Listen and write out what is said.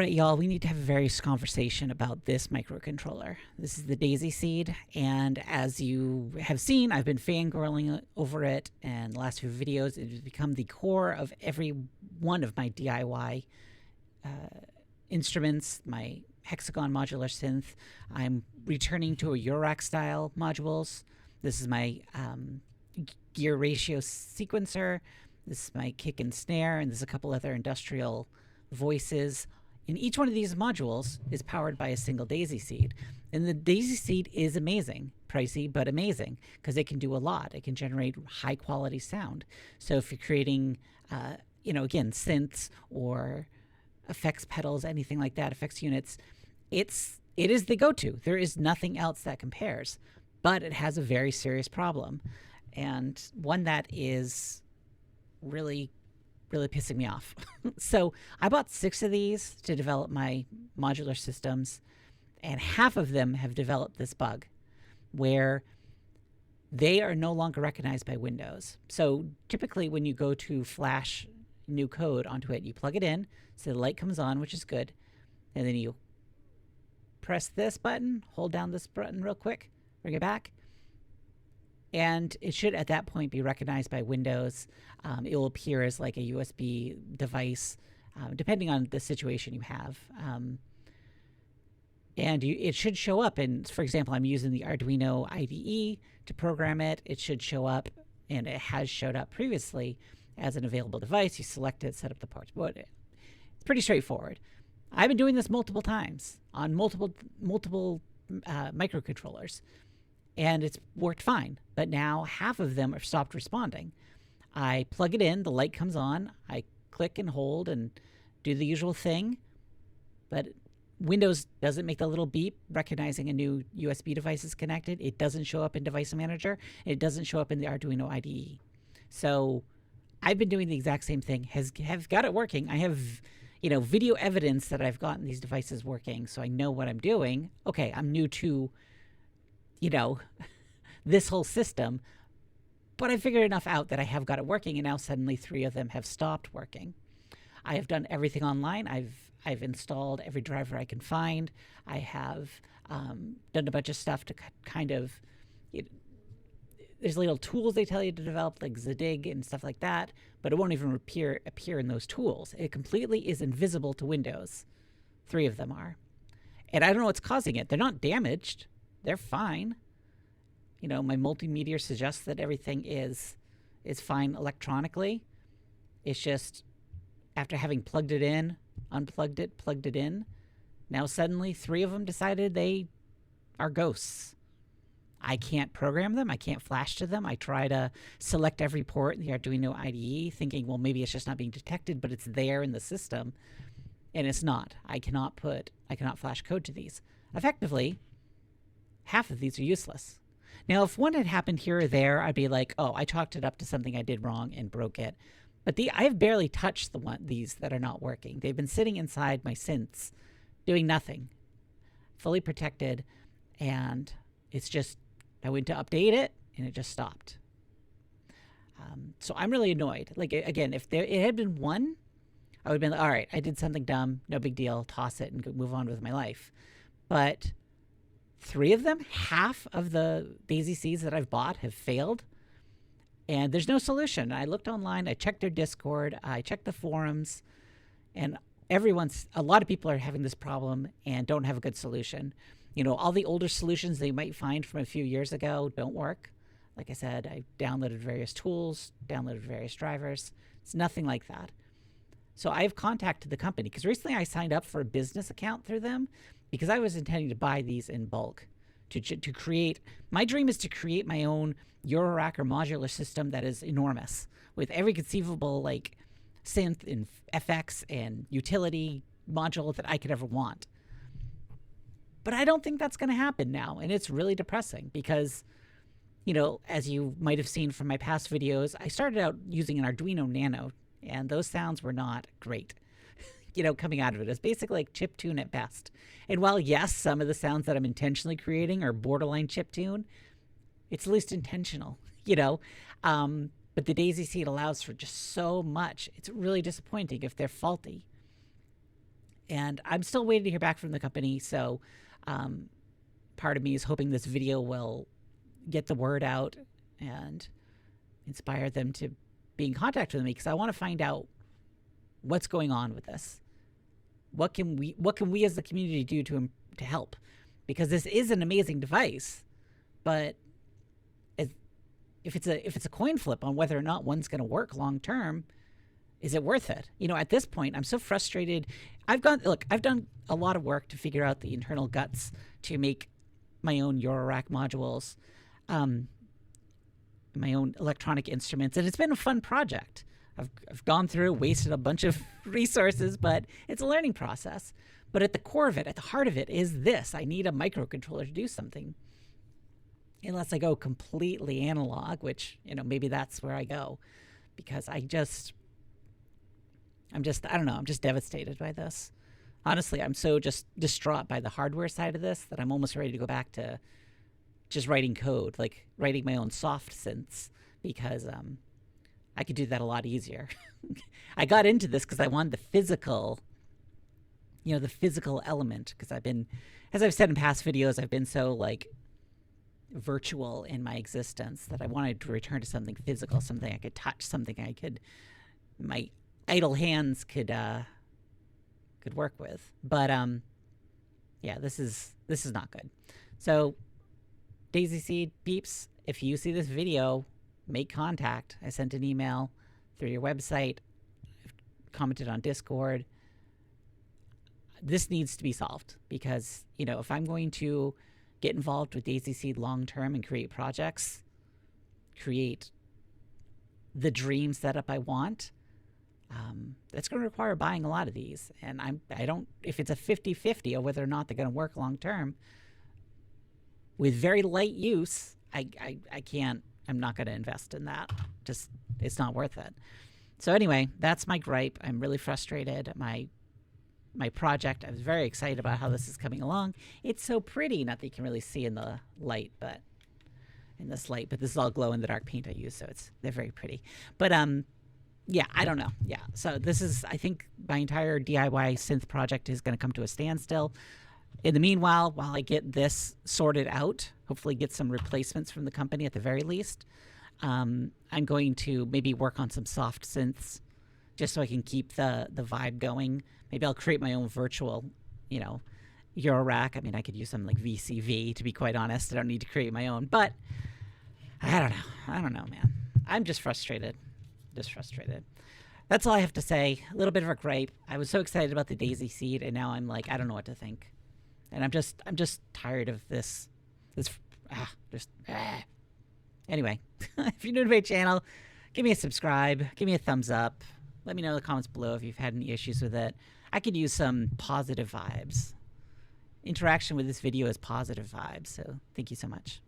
right, y'all, we need to have a various conversation about this microcontroller. This is the Daisy Seed, and as you have seen, I've been fangirling over it, and the last few videos, it has become the core of every one of my DIY instruments, my hexagon modular synth. I'm returning to a Eurorack style modules. This is my gear ratio sequencer. This is my kick and snare, and there's a couple other industrial voices. And each one of these modules is powered by a single Daisy Seed. And the Daisy Seed is amazing, pricey, but amazing, because it can do a lot. It can generate high quality sound. So if you're creating, again, synths or effects pedals, anything like that, effects units, it is the go-to. There is nothing else that compares. But it has a very serious problem, and one that is really pissing me off. So I bought 6 of these to develop my modular systems, and half of them have developed this bug where they are no longer recognized by Windows. So typically when you go to flash new code onto it, you plug it in, so the light comes on, which is good, and then you press this button, hold down this button real quick, bring it back, and it should at that point be recognized by Windows. It will appear as like a USB device, depending on the situation you have. It should show up. And for example, I'm using the Arduino IDE to program it. It should show up, and it has showed up previously as an available device. You select it, set up the parts. But it's pretty straightforward. I've been doing this multiple times on multiple microcontrollers, and it's worked fine. But now half of them have stopped responding. I plug it in, the light comes on, I click and hold and do the usual thing, but Windows doesn't make the little beep recognizing a new USB device is connected. It doesn't show up in Device Manager. It doesn't show up in the Arduino IDE. So I've been doing the exact same thing, have got it working. I have video evidence that I've gotten these devices working, so I know what I'm doing. Okay, I'm new to this whole system, but I figured enough out that I have got it working, and now suddenly 3 of them have stopped working. I have done everything online. I've installed every driver I can find. I have done a bunch of stuff to kind of, there's little tools they tell you to develop, like Zadig and stuff like that, but it won't even appear in those tools. It completely is invisible to Windows. 3 of them are. And I don't know what's causing it. They're not damaged. They're fine. My multimeter suggests that everything is fine electronically. It's just after having plugged it in, unplugged it, plugged it in, now suddenly 3 of them decided they are ghosts. I can't program them. I can't flash to them. I try to select every port in the Arduino IDE thinking, well, maybe it's just not being detected, but it's there in the system, and it's not. I cannot flash code to these. Effectively, half of these are useless. Now, if one had happened here or there, I'd be like, oh, I chalked it up to something I did wrong and broke it. But I have barely touched these that are not working. They've been sitting inside my synths, doing nothing, fully protected, and it's just, I went to update it, and it just stopped. So I'm really annoyed. Like, again, if it had been one, I would have been like, all right, I did something dumb, no big deal, toss it and move on with my life. But 3 of them, half of the Daisy Seeds that I've bought have failed, and there's no solution. I looked online, I checked their Discord, I checked the forums, and a lot of people are having this problem and don't have a good solution. All the older solutions they might find from a few years ago don't work. Like I said, I downloaded various tools, downloaded various drivers. It's nothing like that. So I've contacted the company, because recently I signed up for a business account through them, because I was intending to buy these in bulk to create. My dream is to create my own Eurorack or modular system that is enormous, with every conceivable like synth and FX and utility module that I could ever want. But I don't think that's going to happen now, and it's really depressing because, as you might have seen from my past videos, I started out using an Arduino Nano, and those sounds were not great. Coming out of it. It's basically like chiptune at best. And while, yes, some of the sounds that I'm intentionally creating are borderline chiptune, it's at least intentional, But the Daisy Seed allows for just so much. It's really disappointing if they're faulty. And I'm still waiting to hear back from the company. So part of me is hoping this video will get the word out and inspire them to be in contact with me, because I want to find out what's going on with this. What can we as the community do to help? Because this is an amazing device, but if it's a coin flip on whether or not one's going to work long term, is it worth it? You know, at this point, I'm so frustrated. I've done a lot of work to figure out the internal guts to make my own Eurorack modules, my own electronic instruments, and it's been a fun project. I've gone through, wasted a bunch of resources, but it's a learning process. But at the core of it, at the heart of it, is this: I need a microcontroller to do something. Unless I go completely analog, which, you know, maybe that's where I go, because I don't know, I'm just devastated by this. Honestly, I'm so just distraught by the hardware side of this that I'm almost ready to go back to just writing code, like writing my own soft synths, because I could do that a lot easier. I got into this because I wanted the physical, you know, the physical element, because I've been, as I've said in past videos, I've been so like virtual in my existence that I wanted to return to something physical, something I could touch, something I could, my idle hands could work with. But yeah, this is not good. So Daisy Seed peeps, if you see this video, make contact. I sent an email through your website. I've commented on Discord. This needs to be solved, because, you know, if I'm going to get involved with Daisy Seed long term and create projects, create the dream setup I want, that's going to require buying a lot of these. And I don't, if it's a 50-50 of whether or not they're going to work long term, with very light use, I can't, I'm not going to invest in that. Just, it's not worth it. So anyway, that's my gripe. I'm really frustrated. My project, I was very excited about how this is coming along. It's so pretty, not that you can really see in the light, but in this light, but this is all glow in the dark paint I use, so they're very pretty. But yeah, I don't know. Yeah, so this is, I think my entire DIY synth project is going to come to a standstill. In the meanwhile, while I get this sorted out, hopefully get some replacements from the company at the very least, I'm going to maybe work on some soft synths just so I can keep the vibe going. Maybe I'll create my own virtual, you know, Eurorack. I mean, I could use some like VCV, to be quite honest. I don't need to create my own, but I don't know, man. I'm just frustrated. That's all I have to say. A little bit of a gripe. I was so excited about the Daisy Seed, and now I'm like, I don't know what to think. And I'm just tired of this. Anyway, if you're new to my channel, give me a subscribe, give me a thumbs up. Let me know in the comments below if you've had any issues with it. I could use some positive vibes. Interaction with this video is positive vibes, so thank you so much.